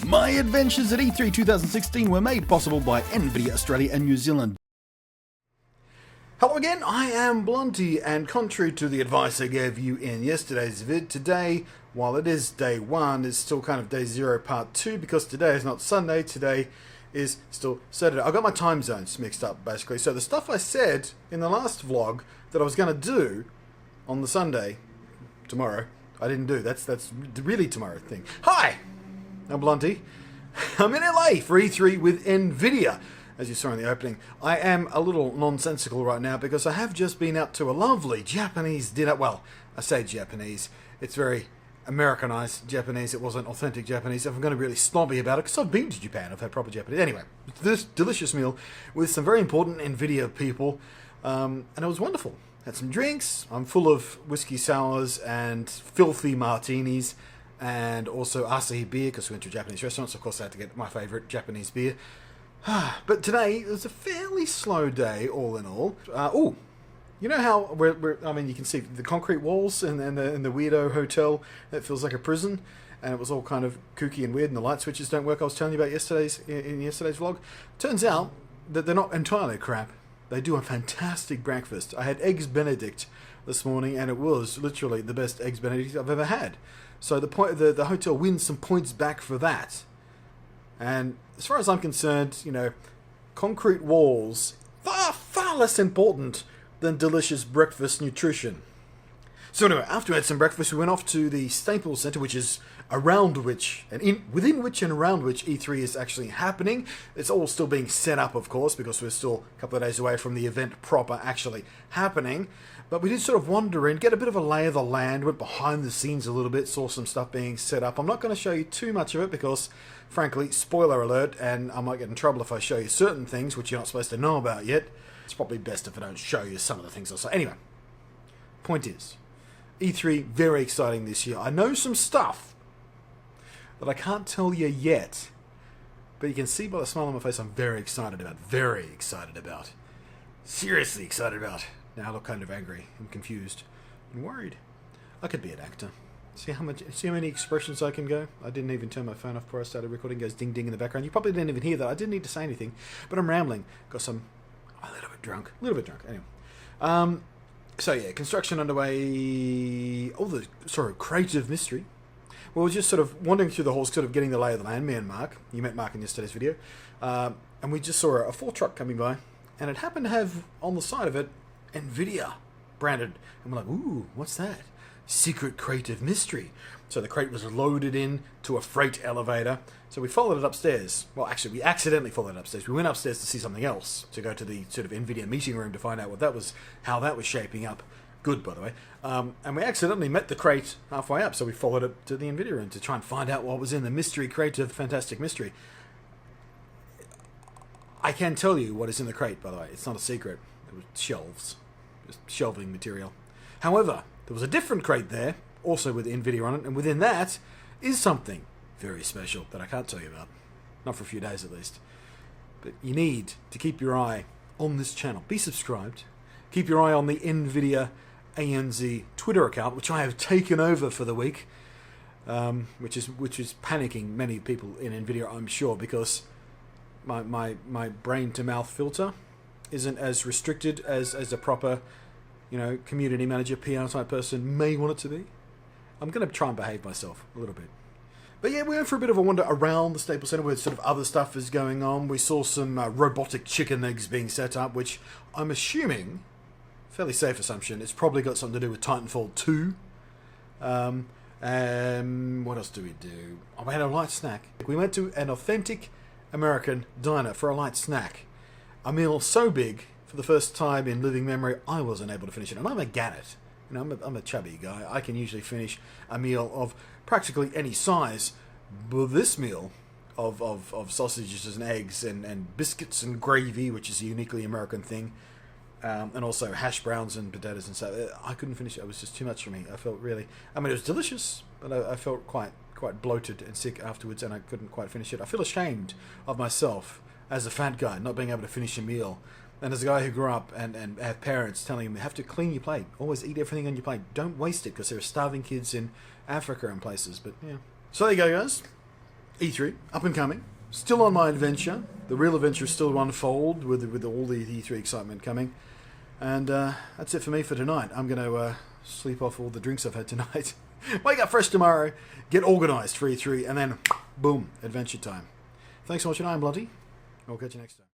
My adventures at E3 2016 were made possible by NVIDIA Australia and New Zealand. Hello again, I am Blunty, and contrary to the advice I gave you in yesterday's vid, today, while it is day 1, it's still kind of day 0 part 2, because today is not Sunday, today is still Saturday. I got my time zones mixed up, basically. So the stuff I said in the last vlog that I was going to do on the Sunday, tomorrow, I didn't do. That's the really tomorrow thing. Hi! I'm Blunty. I'm in LA for E3 with NVIDIA, as you saw in the opening. I am a little nonsensical right now because I have just been out to a lovely Japanese dinner. Well, I say Japanese. It's very Americanized Japanese. It wasn't authentic Japanese. If I'm going to be really snobby about it, because I've been to Japan, I've had proper Japanese. Anyway, this delicious meal with some very important NVIDIA people, and it was wonderful. Had some drinks. I'm full of whiskey sours and filthy martinis, and also Asahi beer, because we went to a Japanese restaurant, so of course I had to get my favourite Japanese beer. But today, it was a fairly slow day, all in all. You know how, I mean, you can see the concrete walls in the weirdo hotel that feels like a prison, and it was all kind of kooky and weird, and the light switches don't work, I was telling you about in yesterday's vlog. Turns out that they're not entirely crap. They do a fantastic breakfast. I had Eggs Benedict this morning, and it was literally the best Eggs Benedict I've ever had. So the hotel wins some points back for that. And as far as I'm concerned, you know, concrete walls, far less important than delicious breakfast nutrition. So anyway, after we had some breakfast, we went off to the Staples Center, which is around which, and within which and around which E3 is actually happening. It's all still being set up, of course, because we're still a couple of days away from the event proper actually happening. But we did sort of wander in, get a bit of a lay of the land, went behind the scenes a little bit, saw some stuff being set up. I'm not going to show you too much of it because, frankly, spoiler alert, and I might get in trouble if I show you certain things which you're not supposed to know about yet. It's probably best if I don't show you some of the things I'll say. Anyway, point is, E3, very exciting this year. I know some stuff that I can't tell you yet, but you can see by the smile on my face I'm very excited about. Seriously excited about. Now I look kind of angry and confused and worried. I could be an actor. See how many expressions I can go? I didn't even turn my phone off before I started recording. It goes ding ding in the background. You probably didn't even hear that. I didn't need to say anything, but I'm rambling because I'm a little bit drunk. Anyway. So yeah, construction underway. Creative mystery. Well, we're just sort of wandering through the halls, sort of getting the lay of the land, me and Mark. You met Mark in yesterday's video. And we just saw a Ford truck coming by, and it happened to have on the side of it NVIDIA branded. And we're like, ooh, what's that? Secret creative mystery. So the crate was loaded in to a freight elevator. So we followed it upstairs. Well, actually, we accidentally followed it upstairs. We went upstairs to see something else, to go to the sort of NVIDIA meeting room to find out how that was shaping up. Good, by the way. And we accidentally met the crate halfway up, so we followed it to the NVIDIA room to try and find out what was in the mystery creative, fantastic mystery. I can tell you what is in the crate, by the way. It's not a secret. It was shelves. Just shelving material. However, there was a different crate there, also with NVIDIA on it, and within that is something very special that I can't tell you about. Not for a few days at least. But you need to keep your eye on this channel. Be subscribed. Keep your eye on the NVIDIA ANZ Twitter account, which I have taken over for the week, which is panicking many people in NVIDIA, I'm sure, because my brain-to-mouth filter isn't as restricted as a proper, you know, community manager, PR type person may want it to be. I'm going to try and behave myself a little bit. But yeah, we went for a bit of a wander around the Staples Center where sort of other stuff is going on. We saw some robotic chicken eggs being set up, which I'm assuming, fairly safe assumption, it's probably got something to do with Titanfall 2. What else do we do? Oh, we had a light snack. We went to an authentic American diner for a light snack. A meal so big, for the first time in living memory, I wasn't able to finish it. And I'm a gannet. You know, I'm a chubby guy. I can usually finish a meal of practically any size. But this meal of sausages and eggs and biscuits and gravy, which is a uniquely American thing, and also hash browns and potatoes and stuff, I couldn't finish it. It was just too much for me. I felt really... I mean, it was delicious, but I felt quite bloated and sick afterwards, and I couldn't quite finish it. I feel ashamed of myself as a fat guy, not being able to finish a meal. And as a guy who grew up and have parents telling him, you have to clean your plate. Always eat everything on your plate. Don't waste it, because there are starving kids in Africa and places. But, yeah. So there you go, guys. E3, up and coming. Still on my adventure. The real adventure is still to unfold with all the E3 excitement coming. And that's it for me for tonight. I'm going to sleep off all the drinks I've had tonight. Wake up fresh tomorrow, get organised for E3, and then boom, adventure time. Thanks so much, and I'm Blunty. I'll catch you next time.